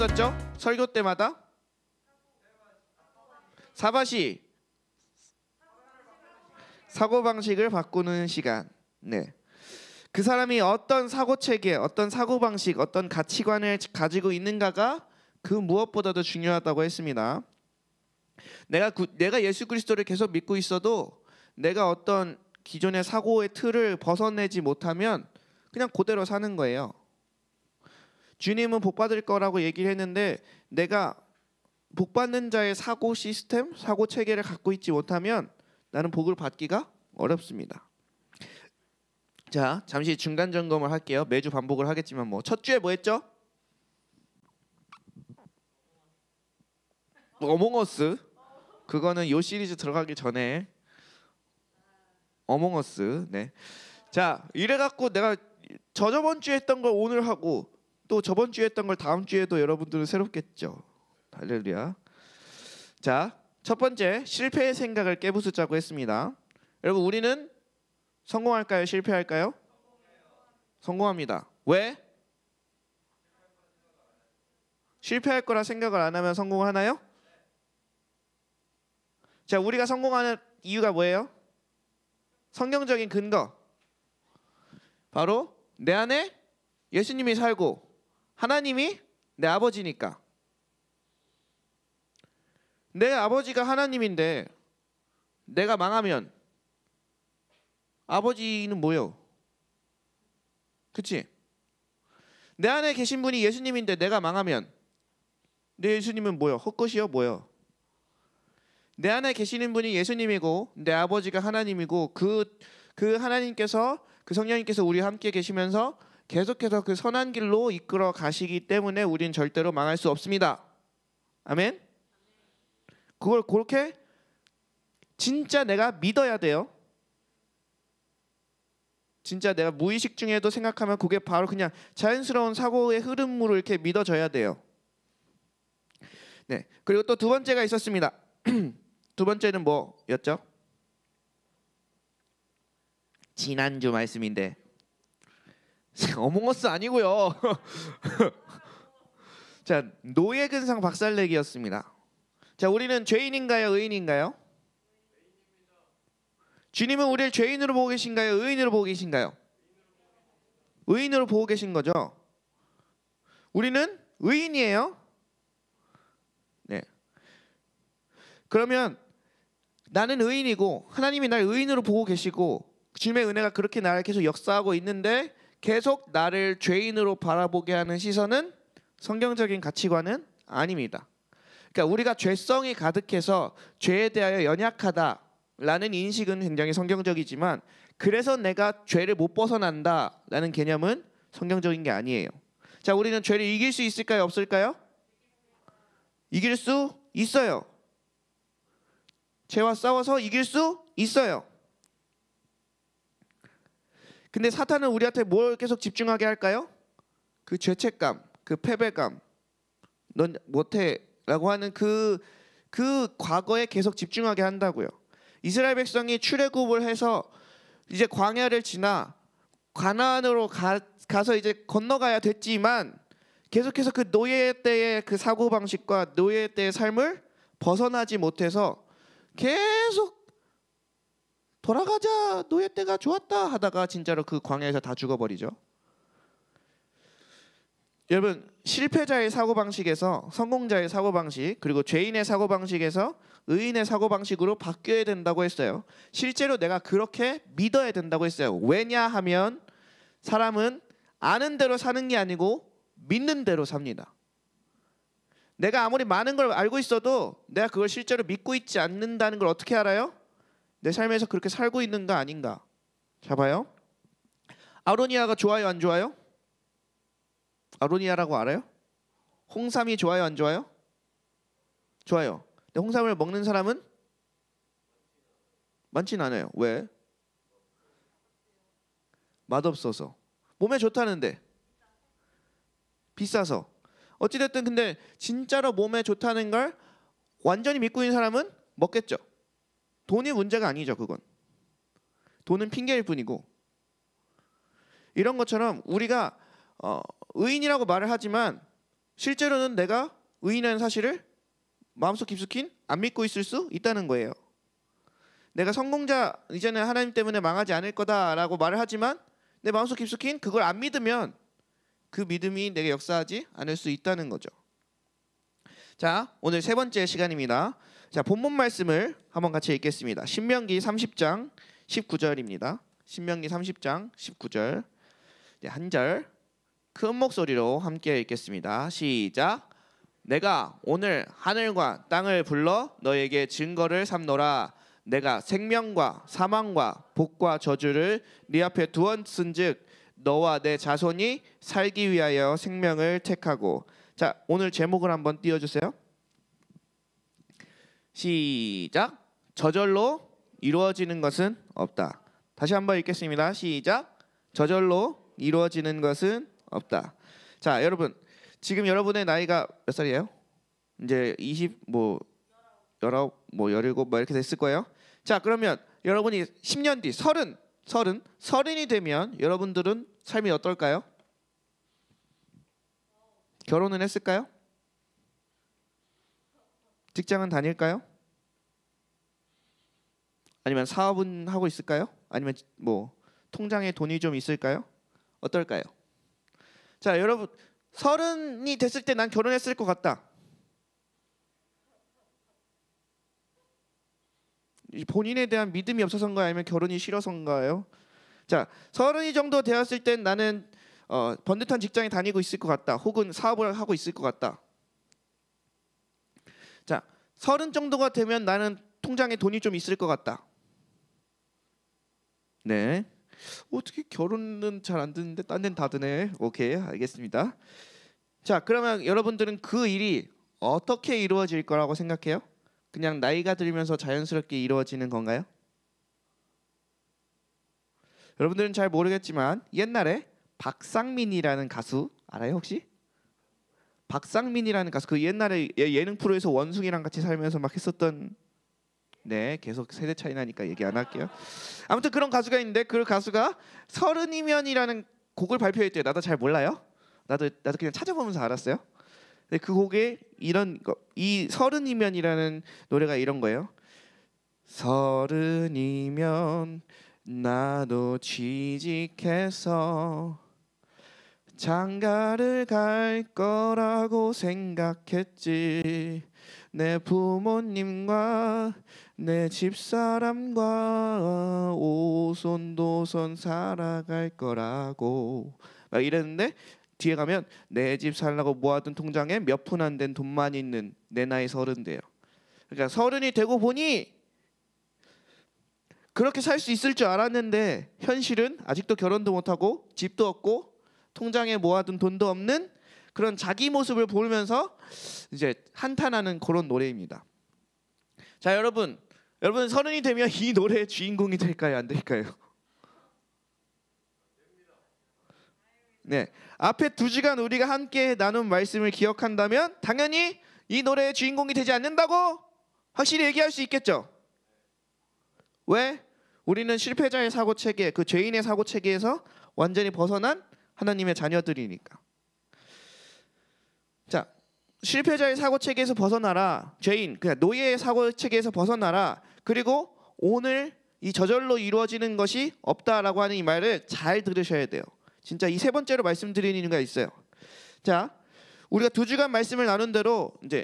있었죠? 설교 때마다 사바시 사고방식을 바꾸는 시간. 네. 그 사람이 어떤 사고체계, 어떤 사고방식, 어떤 가치관을 가지고 있는가가 그 무엇보다도 중요하다고 했습니다. 내가 예수 그리스도를 계속 믿고 있어도 내가 어떤 기존의 사고의 틀을 벗어내지 못하면 그냥 그대로 사는 거예요. 주님은 복 받을 거라고 얘기를 했는데 내가 복 받는 자의 사고 시스템, 사고 체계를 갖고 있지 못하면 나는 복을 받기가 어렵습니다. 자, 잠시 중간 점검을 할게요. 매주 반복을 하겠지만 첫 주에 뭐 했죠? 어몽어스. 그거는 요 시리즈 들어가기 전에 어몽어스. 네. 자, 이래 갖고 내가 저번 주에 했던 걸 오늘 하고 또 저번 주에 했던 걸 다음 주에도 여러분들은 새롭겠죠. 할렐루야. 자, 첫 번째 실패의 생각을 깨부수자고 했습니다. 여러분, 우리는 성공할까요? 실패할까요? 성공합니다. 왜? 실패할 거라 생각을 안 하면 성공하나요? 자, 우리가 성공하는 이유가 뭐예요? 성경적인 근거. 바로 내 안에 예수님이 살고 하나님이 내 아버지니까. 내 아버지가 하나님인데 내가 망하면 아버지는 뭐요? 그치? 내 안에 계신 분이 예수님인데 내가 망하면 내 예수님은 뭐요? 헛것이요? 뭐요? 내 안에 계시는 분이 예수님이고 내 아버지가 하나님이고 그 하나님께서 그 성령님께서 우리와 함께 계시면서 계속해서 그 선한 길로 이끌어 가시기 때문에 우린 절대로 망할 수 없습니다. 아멘? 그걸 그렇게 진짜 내가 믿어야 돼요. 진짜 내가 무의식 중에도 생각하면 그게 바로 그냥 자연스러운 사고의 흐름으로 이렇게 믿어져야 돼요. 네. 그리고 또 두 번째가 있었습니다. 두 번째는 뭐였죠? 지난주 말씀인데 어몽어스 아니고요. 자, 노예근상 박살내기였습니다. 자, 우리는 죄인인가요? 의인인가요? 주님은 우리를 죄인으로 보고 계신가요? 의인으로 보고 계신가요? 의인으로 보고 계신 거죠. 우리는 의인이에요. 네. 그러면 나는 의인이고 하나님이 날 의인으로 보고 계시고 주님의 은혜가 그렇게 나를 계속 역사하고 있는데 계속 나를 죄인으로 바라보게 하는 시선은 성경적인 가치관은 아닙니다. 그러니까 우리가 죄성이 가득해서 죄에 대하여 연약하다라는 인식은 굉장히 성경적이지만 그래서 내가 죄를 못 벗어난다라는 개념은 성경적인 게 아니에요. 자, 우리는 죄를 이길 수 있을까요? 없을까요? 이길 수 있어요. 죄와 싸워서 이길 수 있어요. 근데 사탄은 우리한테 뭘 계속 집중하게 할까요? 그 죄책감, 그 패배감, 넌 못해 라고 하는 그 과거에 계속 집중하게 한다고요. 이스라엘 백성이 출애굽을 해서 이제 광야를 지나 가나안으로 가서 이제 건너가야 됐지만 계속해서 그 노예 때의 그 사고방식과 노예 때의 삶을 벗어나지 못해서 계속 돌아가자, 노예 때가 좋았다 하다가 진짜로 그 광야에서 다 죽어버리죠. 여러분, 실패자의 사고방식에서 성공자의 사고방식, 그리고 죄인의 사고방식에서 의인의 사고방식으로 바뀌어야 된다고 했어요. 실제로 내가 그렇게 믿어야 된다고 했어요. 왜냐하면 사람은 아는 대로 사는 게 아니고 믿는 대로 삽니다. 내가 아무리 많은 걸 알고 있어도 내가 그걸 실제로 믿고 있지 않는다는 걸 어떻게 알아요? 내 삶에서 그렇게 살고 있는가 아닌가. 자, 봐요. 아로니아가 좋아요, 안 좋아요? 아로니아라고 알아요? 홍삼이 좋아요, 안 좋아요? 좋아요. 근데 홍삼을 먹는 사람은 많진 않아요. 왜? 맛없어서. 몸에 좋다는데 비싸서. 어찌됐든 근데 진짜로 몸에 좋다는 걸 완전히 믿고 있는 사람은 먹겠죠. 돈이 문제가 아니죠. 그건 돈은 핑계일 뿐이고. 이런 것처럼 우리가 의인이라고 말을 하지만 실제로는 내가 의인이라는 사실을 마음속 깊숙이 안 믿고 있을 수 있다는 거예요. 내가 성공자, 이제는 하나님 때문에 망하지 않을 거다라고 말을 하지만 내 마음속 깊숙이 그걸 안 믿으면 그 믿음이 내게 역사하지 않을 수 있다는 거죠. 자, 오늘 세 번째 시간입니다. 자, 본문 말씀을 한번 같이 읽겠습니다. 신명기 30장 19절입니다. 신명기 30장 19절. 한 절 큰 목소리로 함께 읽겠습니다. 시작. 내가 오늘 하늘과 땅을 불러 너에게 증거를 삼노라. 내가 생명과 사망과 복과 저주를 네 앞에 두었은즉 너와 내 자손이 살기 위하여 생명을 택하고. 자, 오늘 제목을 한번 띄워주세요. 시작. 저절로 이루어지는 것은 없다. 다시 한번 읽겠습니다. 시작. 저절로 이루어지는 것은 없다. 자, 여러분, 지금 여러분의 나이가 몇 살이에요? 이제 20, 19, 17 이렇게 됐을 거예요. 자, 그러면 여러분이 10년 뒤 30이 되면 여러분들은 삶이 어떨까요? 결혼은 했을까요? 직장은 다닐까요? 아니면 사업은 하고 있을까요? 아니면 뭐 통장에 돈이 좀 있을까요? 어떨까요? 자, 여러분, 30이 됐을 때 난 결혼했을 것 같다. 본인에 대한 믿음이 없어서인가요? 아니면 결혼이 싫어서인가요? 자, 30이 정도 되었을 땐 나는 번듯한 직장에 다니고 있을 것 같다. 혹은 사업을 하고 있을 것 같다. 자, 30 정도가 되면 나는 통장에 돈이 좀 있을 것 같다. 네. 어떻게 결혼은 잘 안 드는데 딴 데는 다 드네. 오케이, 알겠습니다. 자, 그러면 여러분들은 그 일이 어떻게 이루어질 거라고 생각해요? 그냥 나이가 들면서 자연스럽게 이루어지는 건가요? 여러분들은 잘 모르겠지만 옛날에 박상민이라는 가수 알아요 혹시? 박상민이라는 가수, 그 옛날에 예능 프로에서 원숭이랑 같이 살면서 막 했었던, 네, 계속 세대 차이 나니까 얘기 안 할게요. 아무튼 그런 가수가 있는데 그 가수가 30이면이라는 곡을 발표했대요. 나도 잘 몰라요. 나도 그냥 찾아보면서 알았어요. 근데 그 곡에 이런 거, 이 30이면이라는 노래가 이런 거예요. 30이면 나도 취직해서 장가를 갈 거라고 생각했지. 내 부모님과 내 집사람과 오손도손 살아갈 거라고 막 이랬는데 뒤에 가면 내 집 살라고 모아둔 통장에 몇 푼 안 된 돈만 있는 내 나이 30대요. 그러니까 30이 되고 보니 그렇게 살 수 있을 줄 알았는데 현실은 아직도 결혼도 못하고 집도 없고 통장에 모아둔 돈도 없는 그런 자기 모습을 보면서 이제 한탄하는 그런 노래입니다. 자, 여러분 30이 되면 이 노래의 주인공이 될까요? 안 될까요? 네, 앞에 2시간 우리가 함께 나눈 말씀을 기억한다면 당연히 이 노래의 주인공이 되지 않는다고 확실히 얘기할 수 있겠죠. 왜? 우리는 실패자의 사고체계, 그 죄인의 사고체계에서 완전히 벗어난 하나님의 자녀들이니까. 자, 실패자의 사고체계에서 벗어나라. 죄인, 그냥 노예의 사고체계에서 벗어나라. 그리고 오늘 이 저절로 이루어지는 것이 없다라고 하는 이 말을 잘 들으셔야 돼요. 진짜 이 세 번째로 말씀드리는 이유가 있어요. 자, 우리가 2주간 말씀을 나눈 대로 이제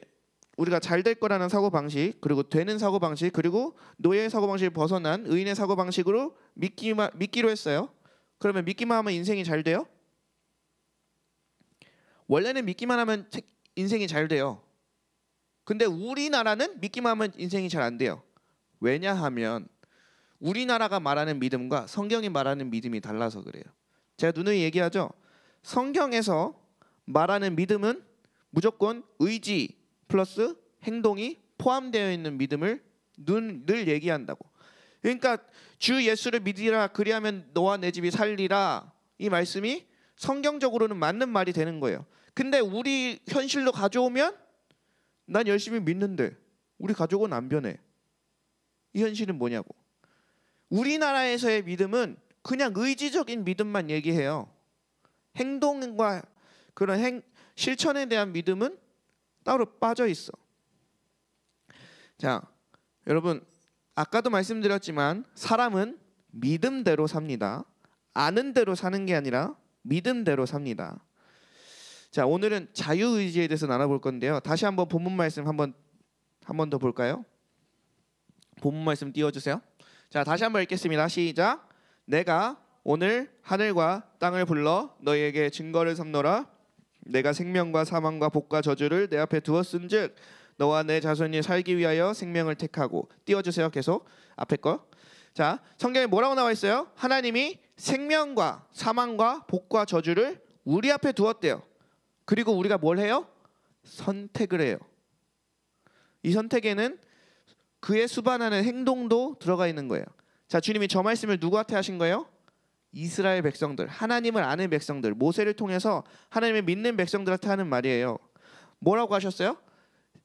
우리가 잘 될 거라는 사고방식, 그리고 되는 사고방식, 그리고 노예의 사고방식을 벗어난 의인의 사고방식으로 믿기로 했어요. 그러면 믿기만 하면 인생이 잘 돼요? 원래는 믿기만 하면 인생이 잘 돼요. 근데 우리나라는 믿기만 하면 인생이 잘 안 돼요. 왜냐하면 우리나라가 말하는 믿음과 성경이 말하는 믿음이 달라서 그래요. 제가 누누이 얘기하죠. 성경에서 말하는 믿음은 무조건 의지 플러스 행동이 포함되어 있는 믿음을 늘 얘기한다고. 그러니까 주 예수를 믿으라 그리하면 너와 내 집이 살리라, 이 말씀이 성경적으로는 맞는 말이 되는 거예요. 근데 우리 현실로 가져오면 난 열심히 믿는데 우리 가족은 안 변해. 이 현실은 뭐냐고. 우리나라에서의 믿음은 그냥 의지적인 믿음만 얘기해요. 행동과 그런 실천에 대한 믿음은 따로 빠져 있어. 자, 여러분 아까도 말씀드렸지만 사람은 믿음대로 삽니다. 아는 대로 사는 게 아니라 믿음대로 삽니다. 자, 오늘은 자유의지에 대해서 나눠볼 건데요. 다시 한번 본문 말씀 한 번 더 볼까요? 본문 말씀 띄워주세요. 자, 다시 한번 읽겠습니다. 시작. 내가 오늘 하늘과 땅을 불러 너희에게 증거를 삼노라. 내가 생명과 사망과 복과 저주를 내 앞에 두었은즉 너와 내 자손이 살기 위하여 생명을 택하고. 띄워주세요. 계속 앞에 거. 자, 성경에 뭐라고 나와 있어요? 하나님이 생명과 사망과 복과 저주를 우리 앞에 두었대요. 그리고 우리가 뭘 해요? 선택을 해요. 이 선택에는 그의 수반하는 행동도 들어가 있는 거예요. 자, 주님이 저 말씀을 누구한테 하신 거예요? 이스라엘 백성들, 하나님을 아는 백성들, 모세를 통해서 하나님을 믿는 백성들한테 하는 말이에요. 뭐라고 하셨어요?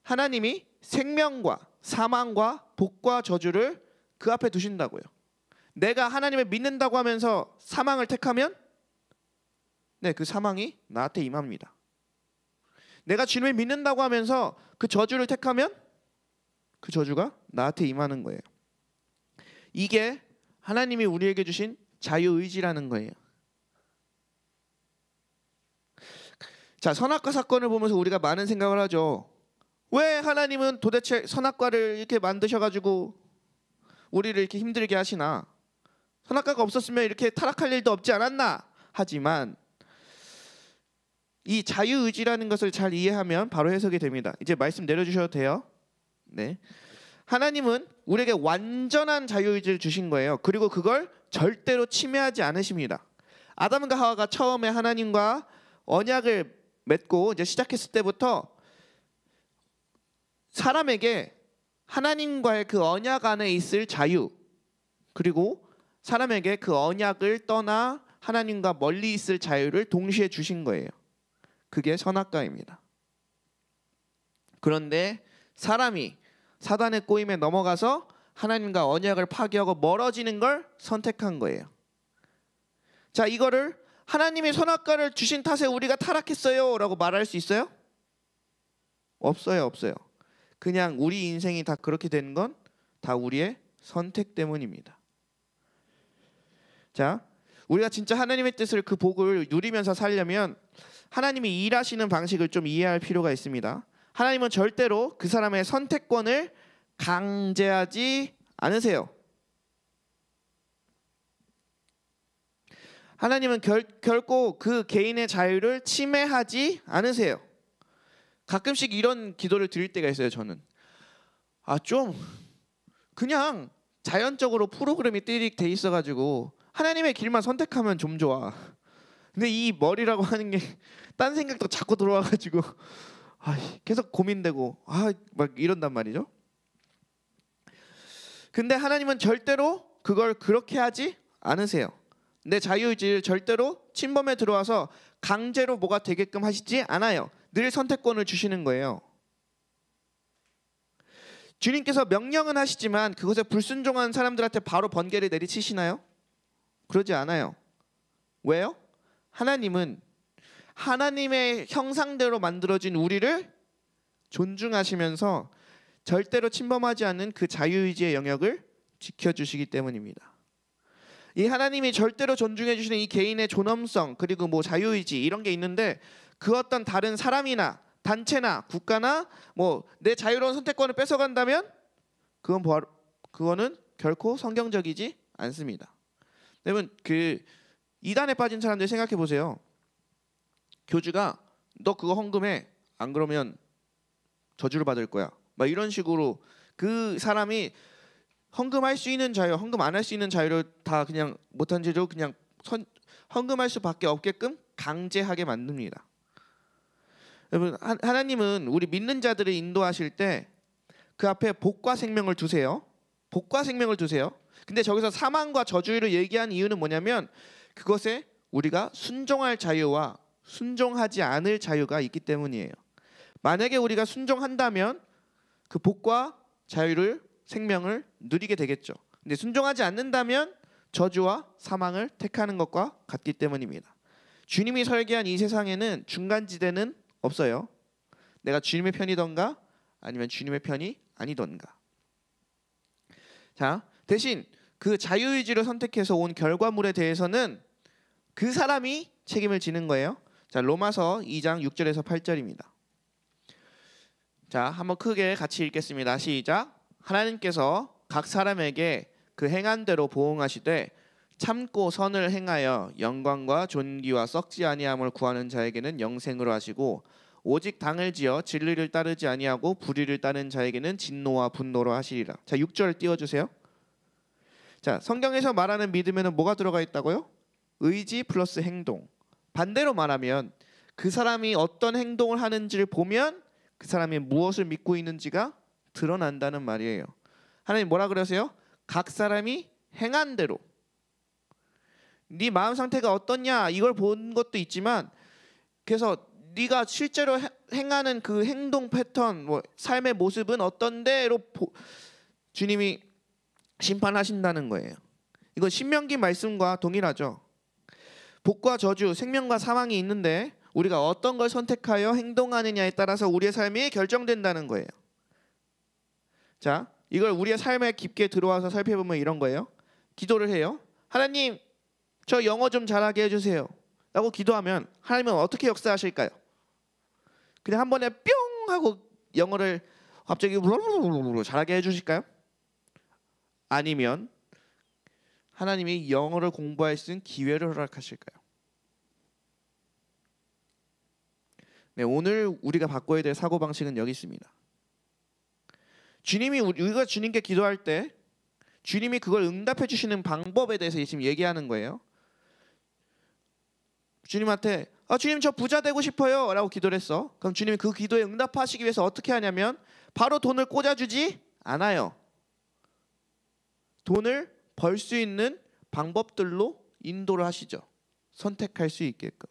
하나님이 생명과 사망과 복과 저주를 그 앞에 두신다고요. 내가 하나님을 믿는다고 하면서 사망을 택하면 네, 그 사망이 나한테 임합니다. 내가 주님을 믿는다고 하면서 그 저주를 택하면 그 저주가 나한테 임하는 거예요. 이게 하나님이 우리에게 주신 자유의지라는 거예요. 자, 선악과 사건을 보면서 우리가 많은 생각을 하죠. 왜 하나님은 도대체 선악과를 이렇게 만드셔가지고 우리를 이렇게 힘들게 하시나? 선악과가 없었으면 이렇게 타락할 일도 없지 않았나? 하지만 이 자유의지라는 것을 잘 이해하면 바로 해석이 됩니다. 이제 말씀 내려주셔도 돼요. 네, 하나님은 우리에게 완전한 자유의지를 주신 거예요. 그리고 그걸 절대로 침해하지 않으십니다. 아담과 하와가 처음에 하나님과 언약을 맺고 이제 시작했을 때부터 사람에게 하나님과의 그 언약 안에 있을 자유, 그리고 사람에게 그 언약을 떠나 하나님과 멀리 있을 자유를 동시에 주신 거예요. 그게 선악과입니다. 그런데 사람이 사단의 꼬임에 넘어가서 하나님과 언약을 파기하고 멀어지는 걸 선택한 거예요. 자, 이거를 하나님이 선악과를 주신 탓에 우리가 타락했어요 라고 말할 수 있어요? 없어요. 그냥 우리 인생이 다 그렇게 되는 건 다 우리의 선택 때문입니다. 자, 우리가 진짜 하나님의 뜻을, 그 복을 누리면서 살려면 하나님이 일하시는 방식을 좀 이해할 필요가 있습니다. 하나님은 절대로 그 사람의 선택권을 강제하지 않으세요. 하나님은 결코 그 개인의 자유를 침해하지 않으세요. 가끔씩 이런 기도를 드릴 때가 있어요. 저는 좀 그냥 자연적으로 프로그램이 돼 있어가지고 하나님의 길만 선택하면 좀 좋아. 근데 이 머리라고 하는 게 딴 생각도 자꾸 들어와가지고 계속 고민되고 막 이런단 말이죠. 근데 하나님은 절대로 그걸 그렇게 하지 않으세요. 내 자유의지를 절대로 침범에 들어와서 강제로 뭐가 되게끔 하시지 않아요. 늘 선택권을 주시는 거예요. 주님께서 명령은 하시지만 그것에 불순종한 사람들한테 바로 번개를 내리치시나요? 그러지 않아요. 왜요? 하나님은 하나님의 형상대로 만들어진 우리를 존중하시면서 절대로 침범하지 않는 그 자유의지의 영역을 지켜주시기 때문입니다. 이 하나님이 절대로 존중해 주시는 이 개인의 존엄성, 그리고 뭐 자유의지 이런 게 있는데 그 어떤 다른 사람이나 단체나 국가나 뭐 내 자유로운 선택권을 뺏어간다면 그거는 결코 성경적이지 않습니다. 여러분, 그 이단에 빠진 사람들 생각해 보세요. 교주가 너 그거 헌금해, 안 그러면 저주를 받을 거야, 막 이런 식으로 그 사람이 헌금할 수 있는 자유, 헌금 안 할 수 있는 자유를 다 그냥 못한 채로 그냥 헌금할 수밖에 없게끔 강제하게 만듭니다. 여러분, 하나님은 우리 믿는 자들을 인도하실 때 그 앞에 복과 생명을 두세요. 복과 생명을 두세요. 근데 저기서 사망과 저주를 얘기한 이유는 뭐냐면 그것에 우리가 순종할 자유와 순종하지 않을 자유가 있기 때문이에요. 만약에 우리가 순종한다면 그 복과 자유를, 생명을 누리게 되겠죠. 근데 순종하지 않는다면 저주와 사망을 택하는 것과 같기 때문입니다. 주님이 설계한 이 세상에는 중간지대는 없어요. 내가 주님의 편이던가 아니면 주님의 편이 아니던가. 자, 대신 그 자유의지를 선택해서 온 결과물에 대해서는 그 사람이 책임을 지는 거예요. 자, 로마서 2장 6절에서 8절입니다. 자, 한번 크게 같이 읽겠습니다. 시작. 하나님께서 각 사람에게 그 행한 대로 보응하시되 참고 선을 행하여 영광과 존귀와 썩지 아니함을 구하는 자에게는 영생으로 하시고 오직 당을 지어 진리를 따르지 아니하고 불의를 따르는 자에게는 진노와 분노로 하시리라. 자, 6절 띄워주세요. 자, 성경에서 말하는 믿음에는 뭐가 들어가 있다고요? 의지 플러스 행동. 반대로 말하면 그 사람이 어떤 행동을 하는지를 보면 그 사람이 무엇을 믿고 있는지가 드러난다는 말이에요. 하나님 뭐라 그러세요? 각 사람이 행한 대로. 네 마음 상태가 어떻냐 이걸 본 것도 있지만, 그래서 네가 실제로 행하는 그 행동 패턴, 뭐 삶의 모습은 어떤데로 주님이 심판하신다는 거예요. 이건 신명기 말씀과 동일하죠. 복과 저주, 생명과 사망이 있는데 우리가 어떤 걸 선택하여 행동하느냐에 따라서 우리의 삶이 결정된다는 거예요. 자, 이걸 우리의 삶에 깊게 들어와서 살펴보면 이런 거예요. 기도를 해요. 하나님, 저 영어 좀 잘하게 해주세요 라고 기도하면 하나님은 어떻게 역사하실까요? 그냥 한 번에 뿅 하고 영어를 갑자기 잘하게 해주실까요? 아니면 하나님이 영어를 공부할 수 있는 기회를 허락하실까요? 네, 오늘 우리가 바꿔야 될 사고방식은 여기 있습니다. 주님이 우리가 주님께 기도할 때 주님이 그걸 응답해 주시는 방법에 대해서 지금 얘기하는 거예요. 주님한테 주님 저 부자 되고 싶어요 라고 기도를 했어. 그럼 주님이 그 기도에 응답하시기 위해서 어떻게 하냐면 바로 돈을 꽂아주지 않아요. 돈을 벌 수 있는 방법들로 인도를 하시죠. 선택할 수 있게끔.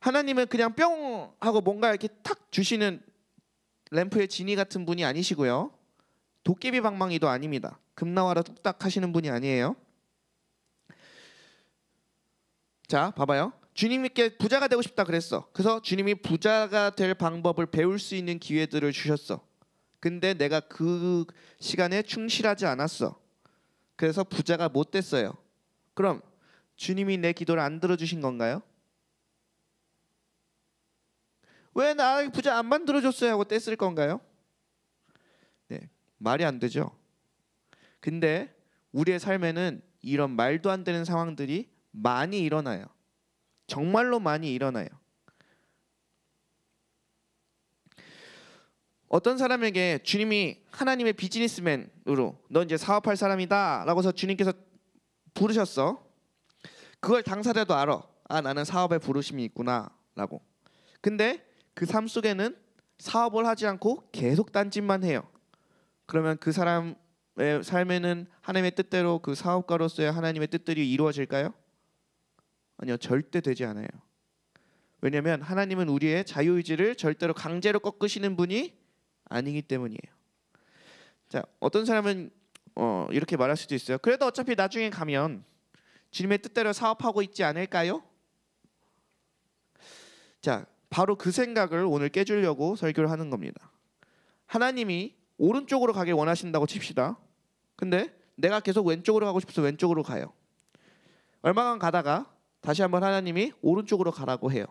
하나님은 그냥 뿅 하고 뭔가 이렇게 탁 주시는 램프의 지니 같은 분이 아니시고요. 도깨비 방망이도 아닙니다. 금나와라 뚝딱 하시는 분이 아니에요. 자, 봐봐요. 주님께 부자가 되고 싶다 그랬어. 그래서 주님이 부자가 될 방법을 배울 수 있는 기회들을 주셨어. 근데 내가 그 시간에 충실하지 않았어. 그래서 부자가 못 됐어요. 그럼 주님이 내 기도를 안 들어주신 건가요? 왜 나 부자 안 만들어줬어요 하고 뗐을 건가요? 네, 말이 안 되죠. 근데 우리의 삶에는 이런 말도 안 되는 상황들이 많이 일어나요. 정말로 많이 일어나요. 어떤 사람에게 주님이 하나님의 비즈니스맨으로 너 이제 사업할 사람이다 라고서 주님께서 부르셨어. 그걸 당사자도 알아. 나는 사업에 부르심이 있구나 라고. 근데 그 삶 속에는 사업을 하지 않고 계속 딴짓만 해요. 그러면 그 사람의 삶에는 하나님의 뜻대로 그 사업가로서의 하나님의 뜻들이 이루어질까요? 아니요, 절대 되지 않아요. 왜냐하면 하나님은 우리의 자유의지를 절대로 강제로 꺾으시는 분이 아니기 때문이에요. 자, 어떤 사람은 이렇게 말할 수도 있어요. 그래도 어차피 나중에 가면 주님의 뜻대로 사업하고 있지 않을까요? 자, 바로 그 생각을 오늘 깨주려고 설교를 하는 겁니다. 하나님이 오른쪽으로 가길 원하신다고 칩시다. 근데 내가 계속 왼쪽으로 가고 싶어서 왼쪽으로 가요. 얼마간 가다가 다시 한번 하나님이 오른쪽으로 가라고 해요.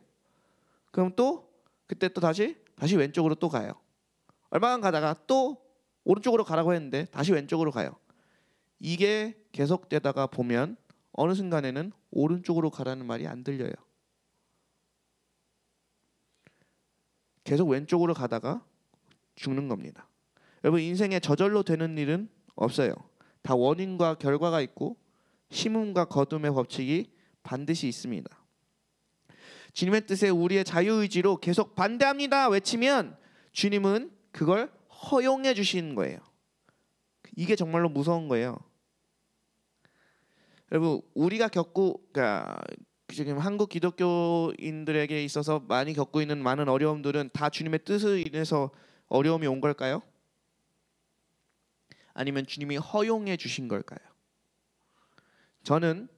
그럼 또 그때 또 다시 왼쪽으로 또 가요. 얼마간 가다가 또 오른쪽으로 가라고 했는데 다시 왼쪽으로 가요. 이게 계속되다가 보면 어느 순간에는 오른쪽으로 가라는 말이 안 들려요. 계속 왼쪽으로 가다가 죽는 겁니다. 여러분, 인생에 저절로 되는 일은 없어요. 다 원인과 결과가 있고 심음과 거둠의 법칙이 반드시 있습니다. 주님의 뜻에 우리의 자유의지로 계속 반대합니다 외치면 주님은 그걸 허용해 주시는 거예요. 이게 정말로 무서운 거예요. 여러분, 우리가 지금 한국 기독교인들에게 있어서 많이 겪고 있는 많은 어려움들은 다 주님의 뜻으로 인해서 어려움이 온 걸까요? 아니면 주님이 허용해 주신 걸까요? 저는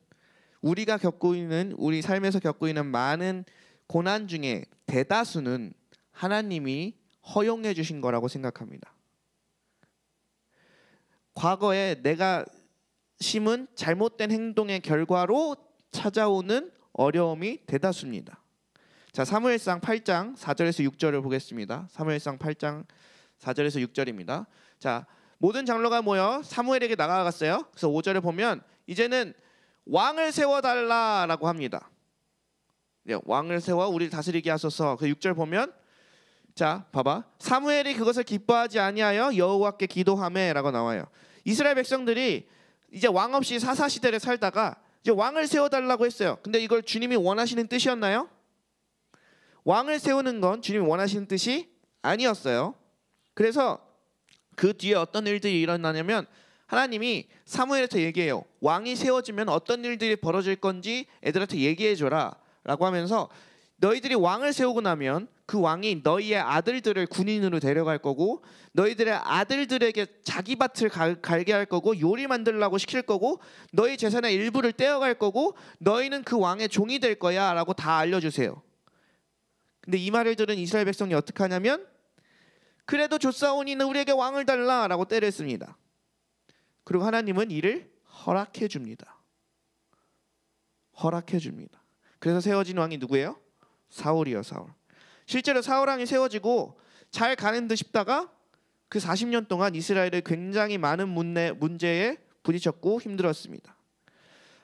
우리 삶에서 겪고 있는 많은 고난 중에 대다수는 하나님이 허용해 주신 거라고 생각합니다. 과거에 내가 심은 잘못된 행동의 결과로 찾아오는 어려움이 대다수입니다. 자, 사무엘상 8장 4절에서 6절을 보겠습니다. 사무엘상 8장 4절에서 6절입니다. 자, 모든 장로가 모여 사무엘에게 나아갔어요. 그래서 5절에 보면 이제는 왕을 세워달라라고 합니다. 왕을 세워 우리를 다스리게 하소서. 그 6절 보면 자, 봐봐. 사무엘이 그것을 기뻐하지 아니하여 여호와께 기도하매라고 나와요. 이스라엘 백성들이 이제 왕 없이 사사 시대를 살다가 이제 왕을 세워달라고 했어요. 근데 이걸 주님이 원하시는 뜻이었나요? 왕을 세우는 건 주님이 원하시는 뜻이 아니었어요. 그래서 그 뒤에 어떤 일들이 일어나냐면 하나님이 사무엘한테 얘기해요. 왕이 세워지면 어떤 일들이 벌어질 건지 애들한테 얘기해줘라 라고 하면서 너희들이 왕을 세우고 나면 그 왕이 너희의 아들들을 군인으로 데려갈 거고 너희들의 아들들에게 자기 밭을 갈게 할 거고 요리 만들라고 시킬 거고 너희 재산의 일부를 떼어갈 거고 너희는 그 왕의 종이 될 거야 라고 다 알려주세요. 근데 이 말을 들은 이스라엘 백성이 어떻게 하냐면 그래도 좋사오니는 우리에게 왕을 달라 라고 때를 씁니다. 그리고 하나님은 이를 허락해 줍니다. 허락해 줍니다. 그래서 세워진 왕이 누구예요? 사울이요, 사울. 실제로 사울 왕이 세워지고 잘 가는 듯 싶다가 그 40년 동안 이스라엘을 굉장히 많은 문제에 부딪혔고 힘들었습니다.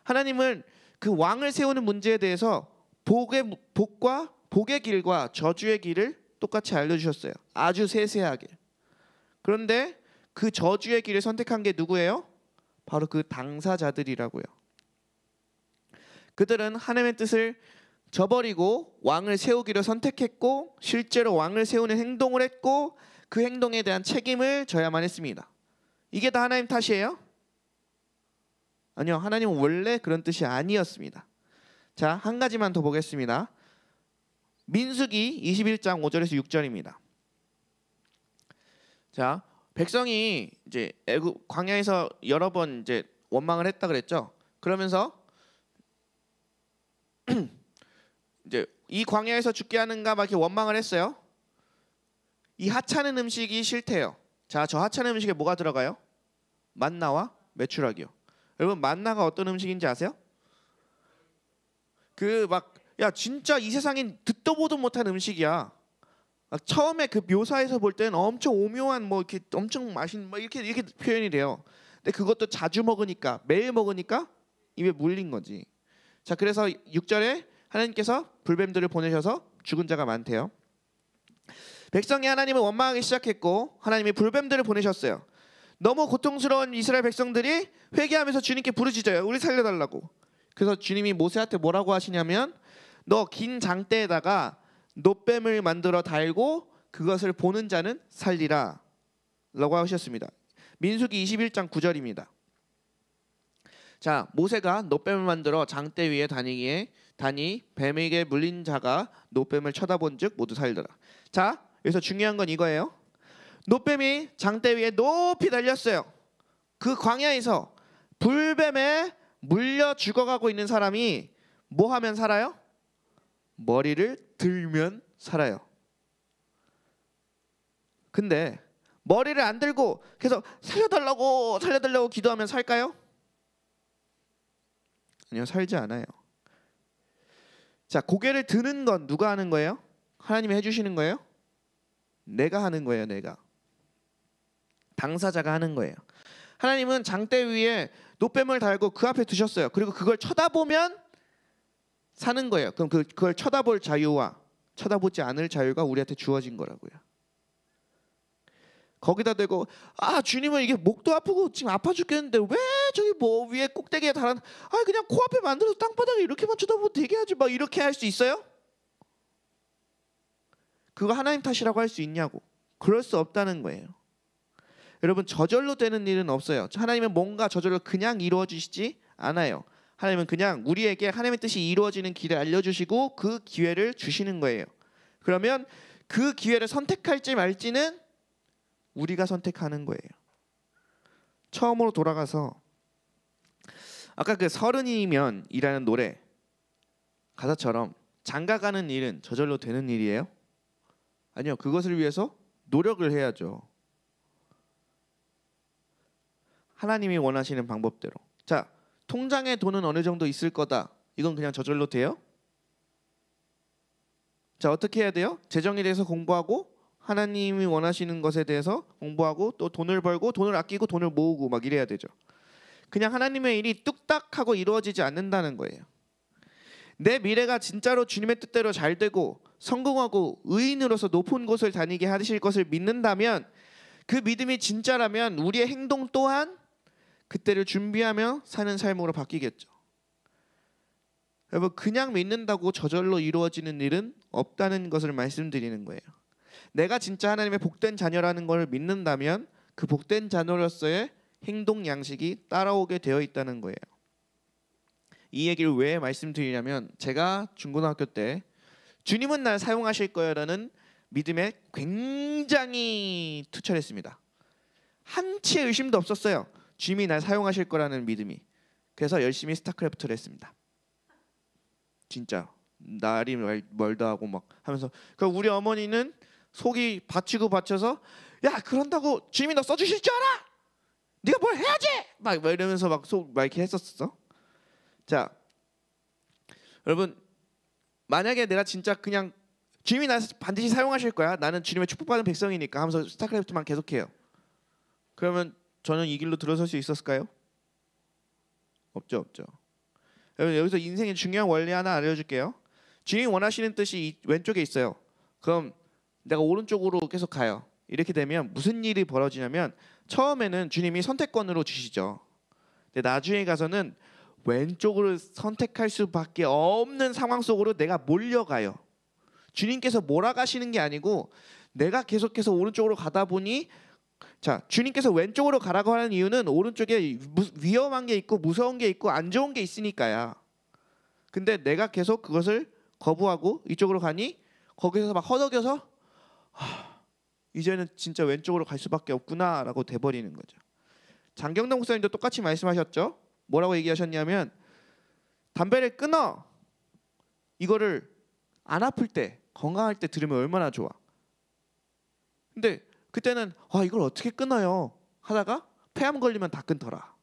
하나님은 그 왕을 세우는 문제에 대해서 복의 길과 저주의 길을 똑같이 알려주셨어요. 아주 세세하게. 그런데 그 저주의 길을 선택한 게 누구예요? 바로 그 당사자들이라고요. 그들은 하나님의 뜻을 저버리고 왕을 세우기를 선택했고 실제로 왕을 세우는 행동을 했고 그 행동에 대한 책임을 져야만 했습니다. 이게 다 하나님 탓이에요? 아니요. 하나님은 원래 그런 뜻이 아니었습니다. 자, 한 가지만 더 보겠습니다. 민수기 21장 5절에서 6절입니다. 자, 백성이 이제 광야에서 여러 번 이제 원망을 했다 그랬죠. 그러면서 이제 이 광야에서 죽게 하는가 막 이렇게 원망을 했어요. 이 하찮은 음식이 싫대요. 자, 저 하찮은 음식에 뭐가 들어가요? 만나와 메추라기요. 여러분 만나가 어떤 음식인지 아세요? 야 진짜 이 세상엔 듣도 보도 못한 음식이야. 처음에 그 묘사에서 볼 때는 엄청 오묘한 뭐 이렇게 엄청 맛있는 뭐 이렇게 표현이 돼요. 근데 그것도 자주 먹으니까 매일 먹으니까 입에 물린 거지. 자, 그래서 6절에 하나님께서 불뱀들을 보내셔서 죽은 자가 많대요. 백성이 하나님을 원망하기 시작했고 하나님이 불뱀들을 보내셨어요. 너무 고통스러운 이스라엘 백성들이 회개하면서 주님께 부르짖어요. 우리 살려달라고. 그래서 주님이 모세한테 뭐라고 하시냐면 너 긴 장대에다가 놋뱀을 만들어 달고 그것을 보는 자는 살리라 라고 하셨습니다. 민수기 21장 9절입니다. 자, 모세가 놋뱀을 만들어 장대 위에 다니 뱀에게 물린 자가 놋뱀을 쳐다본 즉 모두 살더라. 자, 여기서 중요한 건 이거예요. 놋뱀이 장대 위에 높이 달렸어요. 그 광야에서 불뱀에 물려 죽어가고 있는 사람이 뭐 하면 살아요? 머리를 들면 살아요. 근데 머리를 안 들고 계속 살려달라고 기도하면 살까요? 아니요, 살지 않아요. 자, 고개를 드는 건 누가 하는 거예요? 하나님이 해주시는 거예요? 내가 하는 거예요. 내가. 당사자가 하는 거예요. 하나님은 장대 위에 놋뱀을 달고 그 앞에 두셨어요. 그리고 그걸 쳐다보면 사는 거예요. 그럼 그걸 쳐다볼 자유와 쳐다보지 않을 자유가 우리한테 주어진 거라고요. 거기다 대고 주님은 이게 목도 아프고 지금 아파 죽겠는데 왜 저기 뭐 위에 꼭대기에 달아 그냥 코앞에 만들어서 땅바닥에 이렇게만 쳐다보고 되게 하지 막 이렇게 할 수 있어요? 그거 하나님 탓이라고 할 수 있냐고. 그럴 수 없다는 거예요. 여러분 저절로 되는 일은 없어요. 하나님은 뭔가 저절로 그냥 이루어 주시지 않아요. 하나님은 그냥 우리에게 하나님의 뜻이 이루어지는 길을 알려주시고 그 기회를 주시는 거예요. 그러면 그 기회를 선택할지 말지는 우리가 선택하는 거예요. 처음으로 돌아가서 아까 그 30이면이라는 노래 가사처럼 장가가는 일은 저절로 되는 일이에요? 아니요. 그것을 위해서 노력을 해야죠. 하나님이 원하시는 방법대로. 자, 통장에 돈은 어느 정도 있을 거다. 이건 그냥 저절로 돼요? 자, 어떻게 해야 돼요? 재정에 대해서 공부하고 하나님이 원하시는 것에 대해서 공부하고 또 돈을 벌고 돈을 아끼고 돈을 모으고 막 이래야 되죠. 그냥 하나님의 일이 뚝딱하고 이루어지지 않는다는 거예요. 내 미래가 진짜로 주님의 뜻대로 잘 되고 성공하고 의인으로서 높은 곳을 다니게 하실 것을 믿는다면, 그 믿음이 진짜라면 우리의 행동 또한 그때를 준비하며 사는 삶으로 바뀌겠죠. 여러분, 그냥 믿는다고 저절로 이루어지는 일은 없다는 것을 말씀드리는 거예요. 내가 진짜 하나님의 복된 자녀라는 걸 믿는다면 그 복된 자녀로서의 행동 양식이 따라오게 되어 있다는 거예요. 이 얘기를 왜 말씀드리냐면, 제가 중고등학교 때 주님은 날 사용하실 거야라는 믿음에 굉장히 투철했습니다. 한치의 의심도 없었어요. 주님이 날 사용하실 거라는 믿음이. 그래서 열심히 스타크래프트를 했습니다. 진짜 날이 멀다 하고 막 하면서. 그 우리 어머니는 속이 받치고 받쳐서, 야, 그런다고 주님이 너 써주실 줄 알아? 네가 뭘 해야지! 막 이러면서 막 이렇게 했었어. 자, 여러분, 만약에 내가 진짜 그냥 주님이 나 반드시 사용하실 거야, 나는 주님의 축복받은 백성이니까 하면서 스타크래프트만 계속해요. 그러면 저는 이 길로 들어설 수 있었을까요? 없죠. 여러분, 여기서 인생의 중요한 원리 하나 알려줄게요. 주님이 원하시는 뜻이 왼쪽에 있어요. 그럼 내가 오른쪽으로 계속 가요. 이렇게 되면 무슨 일이 벌어지냐면, 처음에는 주님이 선택권으로 주시죠. 근데 나중에 가서는 왼쪽으로 선택할 수밖에 없는 상황 속으로 내가 몰려가요. 주님께서 몰아가시는 게 아니고 내가 계속해서 오른쪽으로 가다 보니, 자, 주님께서 왼쪽으로 가라고 하는 이유는 오른쪽에 위험한 게 있고 무서운 게 있고 안 좋은 게 있으니까야. 근데 내가 계속 그것을 거부하고 이쪽으로 가니 거기서 막 허덕여서 이제는 진짜 왼쪽으로 갈 수밖에 없구나라고 돼버리는 거죠. 장경동 목사님도 똑같이 말씀하셨죠. 뭐라고 얘기하셨냐면, 담배를 끊어. 이거를 안 아플 때, 건강할 때 들으면 얼마나 좋아. 근데 그때는 이걸 어떻게 끊어요 하다가 폐암 걸리면 다 끊더라.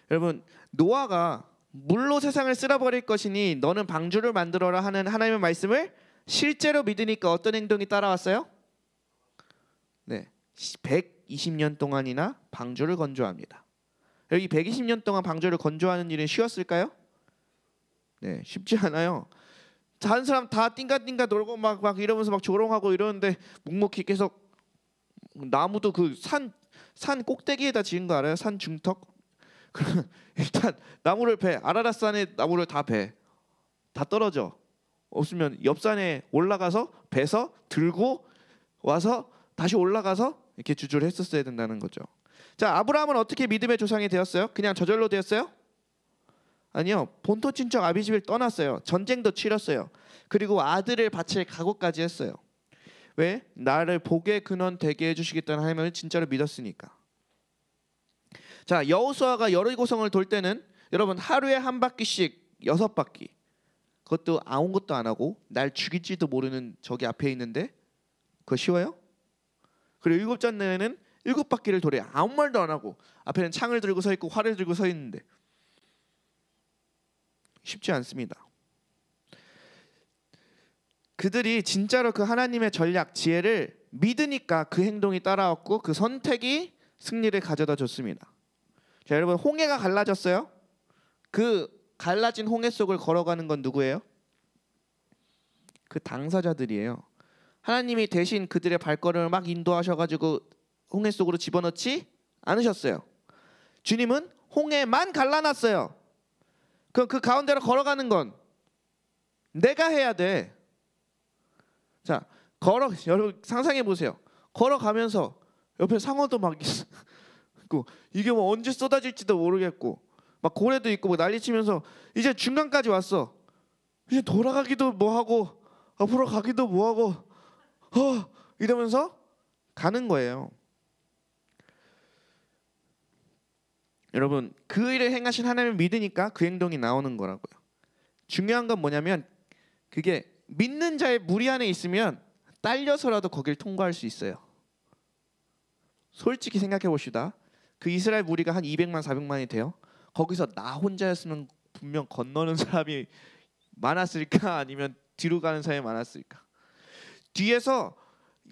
여러분, 노아가 물로 세상을 쓸어버릴 것이니 너는 방주를 만들어라 하는 하나님의 말씀을 실제로 믿으니까 어떤 행동이 따라왔어요? 네, 120년 동안이나 방주를 건조합니다. 여기 120년 동안 방주를 건조하는 일은 쉬웠을까요? 네, 쉽지 않아요. 다른 사람 다 띵가띵가 놀고 막 이러면서 막 조롱하고 이러는데 묵묵히 계속, 나무도 그 산 꼭대기에다 지은 거 알아요? 산 중턱? 그러면 일단 나무를 베. 아라라산에 나무를 다 베. 다 떨어져. 없으면 옆 산에 올라가서 베서 들고 와서 다시 올라가서 이렇게 주저를 했었어야 된다는 거죠. 자, 아브라함은 어떻게 믿음의 조상이 되었어요? 그냥 저절로 되었어요? 아니요. 본토 친척 아비집을 떠났어요. 전쟁도 치렀어요. 그리고 아들을 바칠 각오까지 했어요. 왜? 나를 복의 근원 되게 해주시겠다는 하나님을 진짜로 믿었으니까. 자, 여호수아가 여리고성을 돌 때는 여러분 하루에 한 바퀴씩 6바퀴. 그것도 아무것도 안 하고 날 죽일지도 모르는 적이 앞에 있는데 그거 쉬워요? 그리고 7째 날에는 7바퀴를 돌아요. 아무 말도 안 하고 앞에는 창을 들고 서 있고 활을 들고 서 있는데 쉽지 않습니다. 그들이 진짜로 그 하나님의 전략, 지혜를 믿으니까 그 행동이 따라왔고 그 선택이 승리를 가져다 줬습니다. 자, 여러분, 홍해가 갈라졌어요. 그 갈라진 홍해 속을 걸어가는 건 누구예요? 그 당사자들이에요. 하나님이 대신 그들의 발걸음을 막 인도하셔가지고 홍해 속으로 집어넣지 않으셨어요. 주님은 홍해만 갈라놨어요. 그럼 그 가운데로 걸어가는 건 내가 해야 돼. 자, 여러분 상상해 보세요. 걸어가면서 옆에 상어도 막 있고 이게 뭐 언제 쏟아질지도 모르겠고 막 고래도 있고 뭐 난리치면서 이제 중간까지 왔어. 이제 돌아가기도 뭐하고 앞으로 가기도 뭐하고 이러면서 가는 거예요. 여러분 그 일을 행하신 하나님을 믿으니까 그 행동이 나오는 거라고요. 중요한 건 뭐냐면 그게 믿는 자의 무리 안에 있으면 딸려서라도 거길 통과할 수 있어요. 솔직히 생각해 봅시다. 그 이스라엘 무리가 한 200만 400만이 돼요. 거기서 나 혼자였으면 분명 건너는 사람이 많았을까 아니면 뒤로 가는 사람이 많았을까? 뒤에서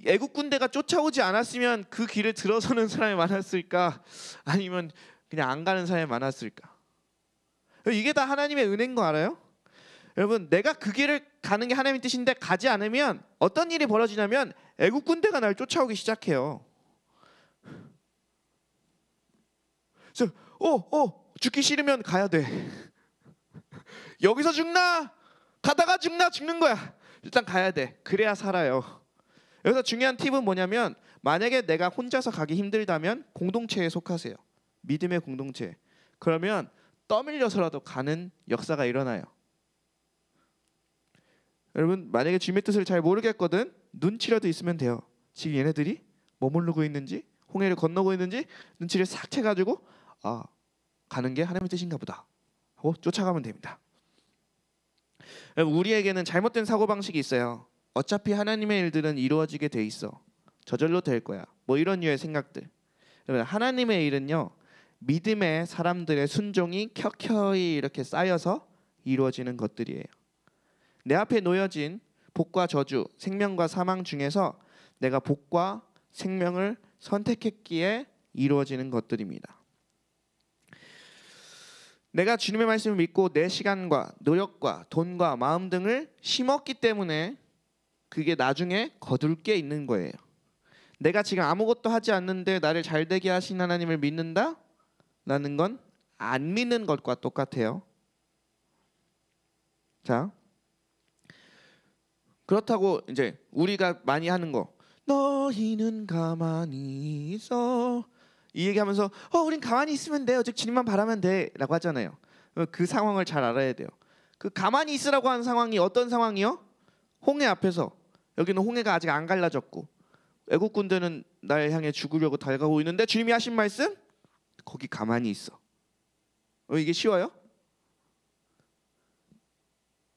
애국 군대가 쫓아오지 않았으면 그 길을 들어서는 사람이 많았을까 아니면 그냥 안 가는 사람이 많았을까? 이게 다 하나님의 은혜인 거 알아요? 여러분 내가 그 길을 가는 게 하나님의 뜻인데 가지 않으면 어떤 일이 벌어지냐면 애국 군대가 날 쫓아오기 시작해요. 그래서 죽기 싫으면 가야 돼. 여기서 죽나? 가다가 죽나? 죽는 거야. 일단 가야 돼. 그래야 살아요. 여기서 중요한 팁은 뭐냐면 만약에 내가 혼자서 가기 힘들다면 공동체에 속하세요. 믿음의 공동체. 그러면 떠밀려서라도 가는 역사가 일어나요. 여러분 만약에 주님의 뜻을 잘 모르겠거든 눈치라도 있으면 돼요. 지금 얘네들이 머무르고 있는지 홍해를 건너고 있는지 눈치를 싹 채가지고 가는 게 하나님의 뜻인가 보다 하고 쫓아가면 됩니다. 여러분 우리에게는 잘못된 사고방식이 있어요. 어차피 하나님의 일들은 이루어지게 돼 있어. 저절로 될 거야. 뭐 이런 류의 생각들. 여러분 하나님의 일은요. 믿음의 사람들의 순종이 켜켜이 이렇게 쌓여서 이루어지는 것들이에요. 내 앞에 놓여진 복과 저주, 생명과 사망 중에서 내가 복과 생명을 선택했기에 이루어지는 것들입니다. 내가 주님의 말씀을 믿고 내 시간과 노력과 돈과 마음 등을 심었기 때문에 그게 나중에 거둘 게 있는 거예요. 내가 지금 아무것도 하지 않는데 나를 잘되게 하신 하나님을 믿는다? 라는 건 안 믿는 것과 똑같아요. 자, 그렇다고 이제 우리가 많이 하는 거 너희는 가만히 있어 이 얘기하면서 우린 가만히 있으면 돼요. 즉 주님만 바라면 돼 라고 하잖아요. 그 상황을 잘 알아야 돼요. 그 가만히 있으라고 하는 상황이 어떤 상황이요? 홍해 앞에서 여기는 홍해가 아직 안 갈라졌고 애국군대는 날 향해 죽으려고 달가고 있는데 주님이 하신 말씀? 거기 가만히 있어. 이게 쉬워요?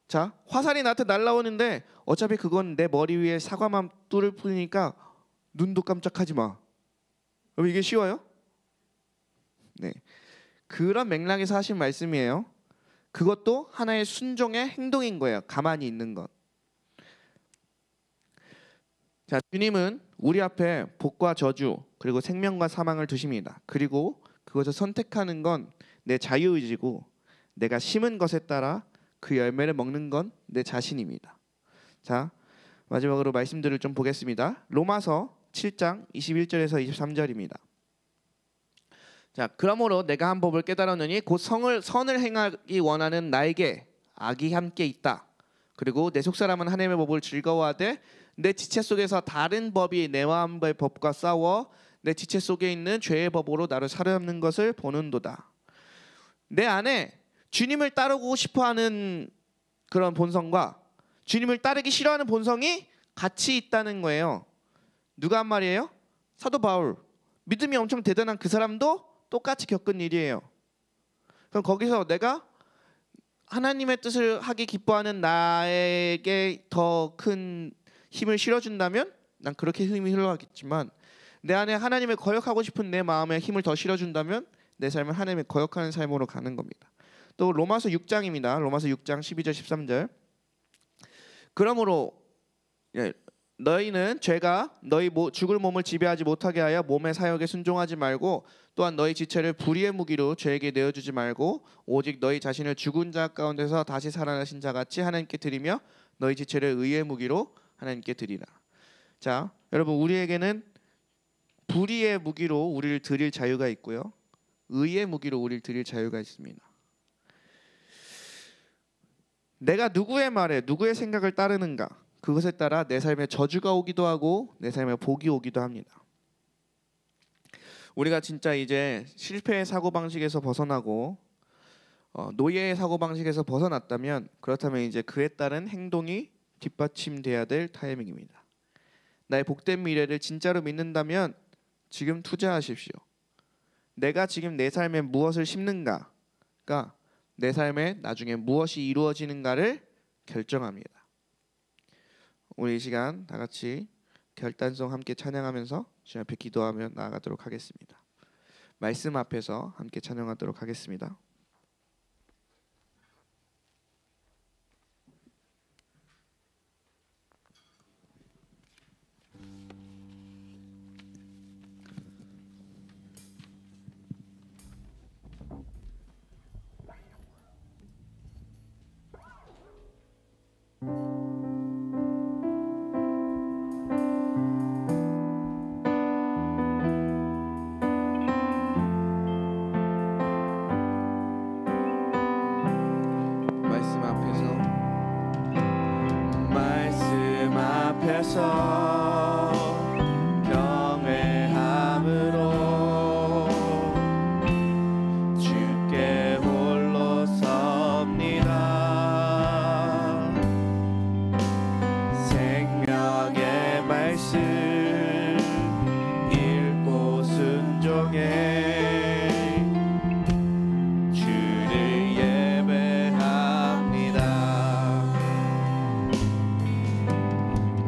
자, 화살이 나한테 날라오는데 어차피 그건 내 머리 위에 사과만 뚫을 뿐이니까 눈도 깜짝하지 마. 이게 쉬워요? 네, 그런 맥락에서 하신 말씀이에요. 그것도 하나의 순종의 행동인 거예요. 가만히 있는 것. 자, 주님은 우리 앞에 복과 저주 그리고 생명과 사망을 두십니다. 그리고 그것을 선택하는 건 내 자유의지고 내가 심은 것에 따라 그 열매를 먹는 건 내 자신입니다. 자, 마지막으로 말씀들을 좀 보겠습니다. 로마서 7장 21절에서 23절입니다. 자, 그러므로 내가 한 법을 깨달았느니 곧 선을 행하기 원하는 나에게 악이 함께 있다. 그리고 내 속사람은 하나님의 법을 즐거워하되 내 지체 속에서 다른 법이 내 마음의 법과 싸워 내 지체 속에 있는 죄의 법으로 나를 사로잡는 것을 보는도다. 내 안에 주님을 따르고 싶어하는 그런 본성과 주님을 따르기 싫어하는 본성이 같이 있다는 거예요. 누가 한 말이에요? 사도 바울. 믿음이 엄청 대단한 그 사람도 똑같이 겪은 일이에요. 그럼 거기서 내가 하나님의 뜻을 하기 기뻐하는 나에게 더 큰 힘을 실어준다면 난 그렇게 힘이 흘러가겠지만 내 안에 하나님을 거역하고 싶은 내 마음에 힘을 더 실어준다면 내 삶은 하나님을 거역하는 삶으로 가는 겁니다. 또 로마서 6장입니다. 로마서 6장 12절 13절. 그러므로 너희는 죄가 너희 죽을 몸을 지배하지 못하게 하여 몸의 사역에 순종하지 말고 또한 너희 지체를 불의의 무기로 죄에게 내어주지 말고 오직 너희 자신을 죽은 자 가운데서 다시 살아나신 자같이 하나님께 드리며 너희 지체를 의의 무기로 하나님께 드리라. 자, 여러분 우리에게는 불의의 무기로 우리를 드릴 자유가 있고요. 의의 무기로 우리를 드릴 자유가 있습니다. 내가 누구의 말에 누구의 생각을 따르는가 그것에 따라 내 삶에 저주가 오기도 하고 내 삶에 복이 오기도 합니다. 우리가 진짜 이제 실패의 사고방식에서 벗어나고 노예의 사고방식에서 벗어났다면 그렇다면 이제 그에 따른 행동이 뒷받침돼야 될 타이밍입니다. 나의 복된 미래를 진짜로 믿는다면 지금 투자하십시오. 내가 지금 내 삶에 무엇을 심는가가 내 삶에 나중에 무엇이 이루어지는가를 결정합니다. 우리 이 시간 다 같이 결단성 함께 찬양하면서 주님 앞에 기도하며 나아가도록 하겠습니다. 말씀 앞에서 함께 찬양하도록 하겠습니다. 경외함으로 주께 홀로 섭니다. 생명의 말씀 읽고 순종해 주를 예배합니다.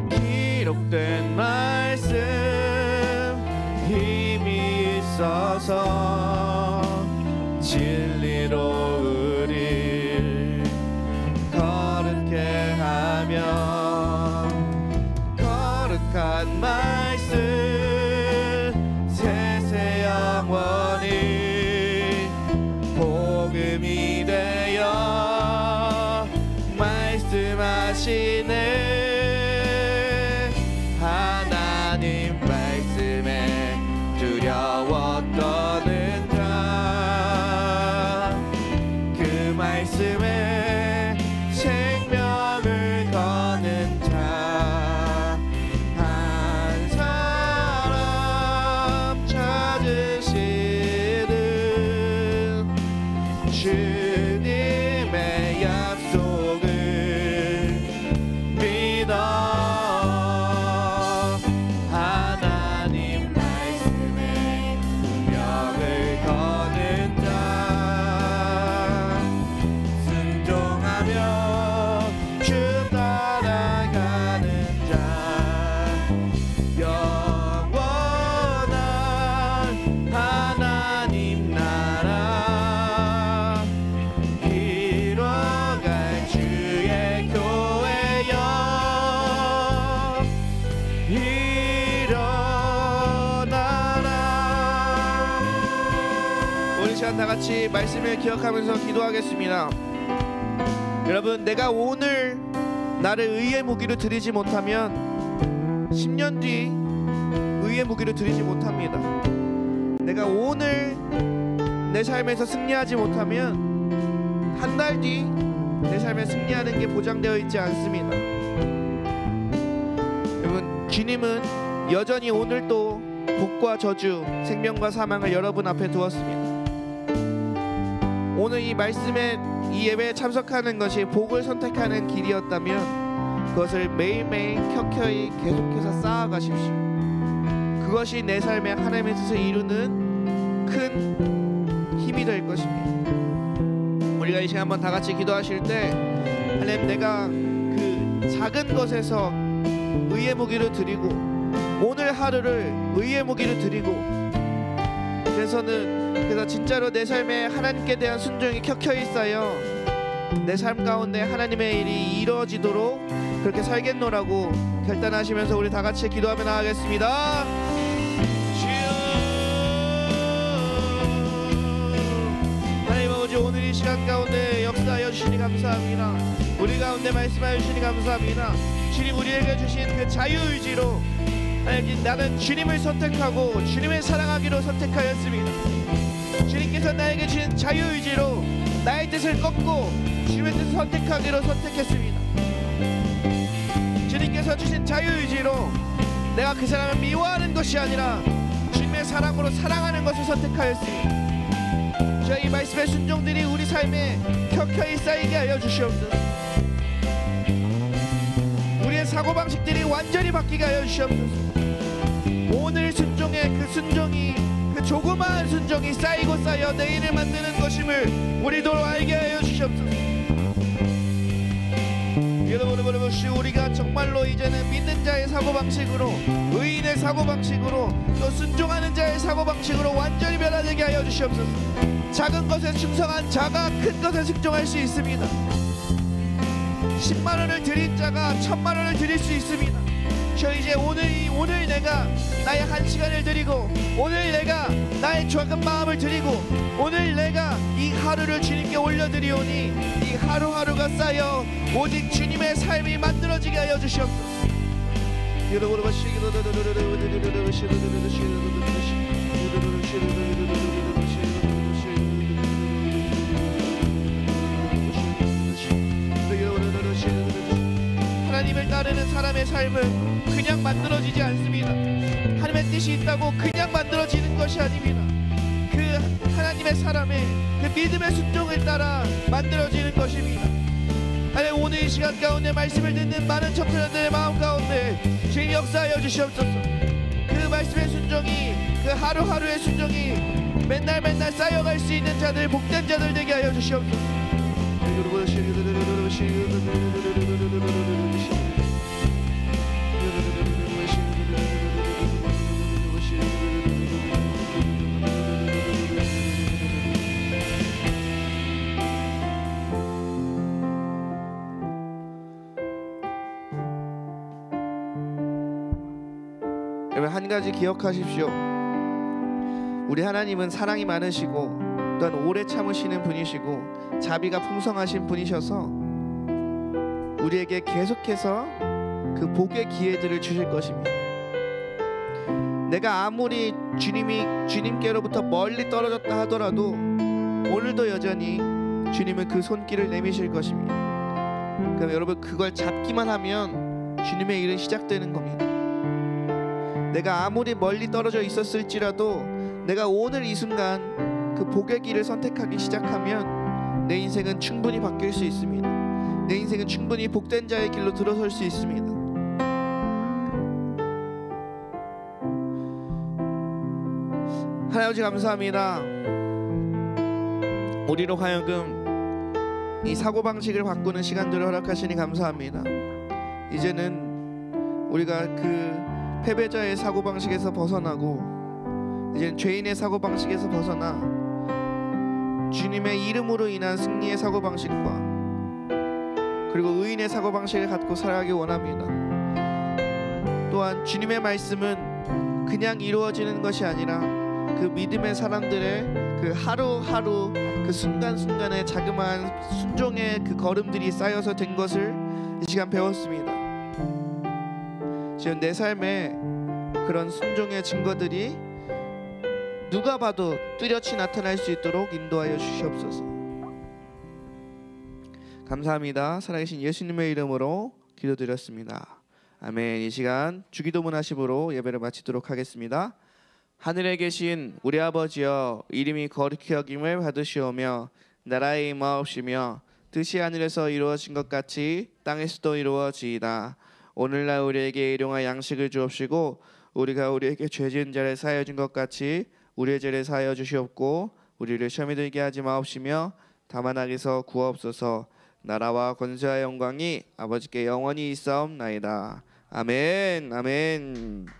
기록된 말씀 힘이 있어서 진리로 우릴 거룩해 하며 거룩한 말씀 세세 영원히 복음이 되어 말씀하시네. 하나님 말씀에 두려워 떠는 자, 그 말씀에 생명을 거는 자, 한 사람 찾으시는 주님의 약속을 믿어. 하나님 말씀에 운명을 거는 자, 순종하며 주 따라가는 자, 영원한 하나님 나라 이뤄갈 주의 교회여 일어나라. 우리 시간 다 같이 말씀을 기억하면서 기도하겠습니다. 여러분, 내가 오늘 나를 의의 무기로 드리지 못하면 10년 뒤 의의 무기로 드리지 못합니다. 내가 오늘 내 삶에서 승리하지 못하면 한 달 뒤 내 삶에 승리하는 게 보장되어 있지 않습니다. 여러분, 주님은 여전히 오늘도 복과 저주, 생명과 사망을 여러분 앞에 두었습니다. 오늘 이 말씀에 이 예배에 참석하는 것이 복을 선택하는 길이었다면 그것을 매일매일 켜켜이 계속해서 쌓아가십시오. 그것이 내 삶에 하나님의 뜻을 이루는 큰 힘이 될 것입니다. 우리가 이 시간 한번 다 같이 기도하실 때, 하나님, 내가 그 작은 것에서 의의 무기를 드리고 오늘 하루를 의의 무기를 드리고 그래서 진짜로 내 삶에 하나님께 대한 순종이 켜켜이 쌓여 내 삶 가운데 하나님의 일이 이루어지도록 그렇게 살겠노라고 결단하시면서 우리 다 같이 기도하며 나가겠습니다. 하나님 아버지, 오늘 이 시간 가운데 역사하여 주시니 감사합니다. 우리 가운데 말씀하여 주시니 감사합니다. 주님, 우리에게 주신 그 자유의지로 하나님, 나는 주님을 선택하고 주님을 사랑하기로 선택하였습니다. 주님께서 나에게 주신 자유의지로 나의 뜻을 꺾고 주님의 뜻을 선택하기로 선택했습니다. 주님께서 주신 자유의지로 내가 그 사람을 미워하는 것이 아니라 주님의 사랑으로 사랑하는 것을 선택하였습니다. 저희 이 말씀의 순종들이 우리 삶에 켜켜이 쌓이게 하여 주시옵소서. 우리의 사고방식들이 완전히 바뀌게 하여 주시옵소서. 오늘 순종의 그 순종이 그 조그마한 순종이 쌓이고 쌓여 내일을 만드는 것임을 우리도 알게 하여 주시옵소서. 우리가 정말로 이제는 믿는 자의 사고방식으로, 의인의 사고방식으로, 또 순종하는 자의 사고방식으로 완전히 변화되게 하여 주시옵소서. 작은 것에 충성한 자가 큰 것에 승종할 수 있습니다. 10만 원을 드린 자가 1000만 원을 드릴 수 있습니다. 저 이제 오늘 내가 나의 한 시간을 드리고, 오늘 내가 나의 작은 마음을 드리고, 오늘 내가 이 하루를 주님께 올려드리오니 이 하루하루가 쌓여 오직 주님의 삶이 만들어지게 하여 주시옵소서. 하나님을 따르는 사람의 삶은 그냥 만들어지지 않습니다. 하나님의 뜻이 있다고 그냥 만들어지는 것이 아닙니다. 그 하나님의 사람의 그 믿음의 순종을 따라 만들어지는 것입니다. 하나님, 오늘 이 시간 가운데 말씀을 듣는 많은 청소년들의 마음 가운데 주님 역사하여 주시옵소서. 그 말씀의 순종이, 그 하루하루의 순종이 맨날 쌓여갈 수 있는 자들, 복된 자들 되게 하여 주시옵소서. 여러분, 한 가지 기억하십시오. 우리 하나님은 사랑이 많으시고 또한 오래 참으시는 분이시고 자비가 풍성하신 분이셔서 우리에게 계속해서 그 복의 기회들을 주실 것입니다. 내가 아무리 주님께로부터 멀리 떨어졌다 하더라도 오늘도 여전히 주님은 그 손길을 내미실 것입니다. 그럼 여러분, 그걸 잡기만 하면 주님의 일은 시작되는 겁니다. 내가 아무리 멀리 떨어져 있었을지라도 내가 오늘 이 순간 그 복의 길을 선택하기 시작하면 내 인생은 충분히 바뀔 수 있습니다. 내 인생은 충분히 복된 자의 길로 들어설 수 있습니다. 하나님 아버지, 감사합니다. 우리로 하여금 이 사고방식을 바꾸는 시간들을 허락하시니 감사합니다. 이제는 우리가 그 패배자의 사고방식에서 벗어나고 이제는 죄인의 사고방식에서 벗어나 주님의 이름으로 인한 승리의 사고방식과 그리고 의인의 사고방식을 갖고 살아가기 원합니다. 또한 주님의 말씀은 그냥 이루어지는 것이 아니라 그 믿음의 사람들의 그 하루하루 그 순간순간의 자그마한 순종의 그 걸음들이 쌓여서 된 것을 이 시간 배웠습니다. 지금 내 삶에 그런 순종의 증거들이 누가 봐도 뚜렷이 나타날 수 있도록 인도하여 주시옵소서. 감사합니다. 살아계신 예수님의 이름으로 기도드렸습니다. 아멘. 이 시간 주기도문 하심으로 예배를 마치도록 하겠습니다. 하늘에 계신 우리 아버지여, 이름이 거룩히 여김을 받으시오며 나라의 임하옵시며 뜻이 하늘에서 이루어진 것 같이 땅에서도 이루어지이다. 오늘날 우리에게 일용할 양식을 주옵시고 우리가 우리에게 죄 지은 자를 사하여 준 것 같이 우리의 죄를 사하여 주시옵고 우리를 시험에 들게 하지 마옵시며 다만 악에서 구하옵소서. 나라와 권세와 영광이 아버지께 영원히 있사옵나이다. 아멘. 아멘.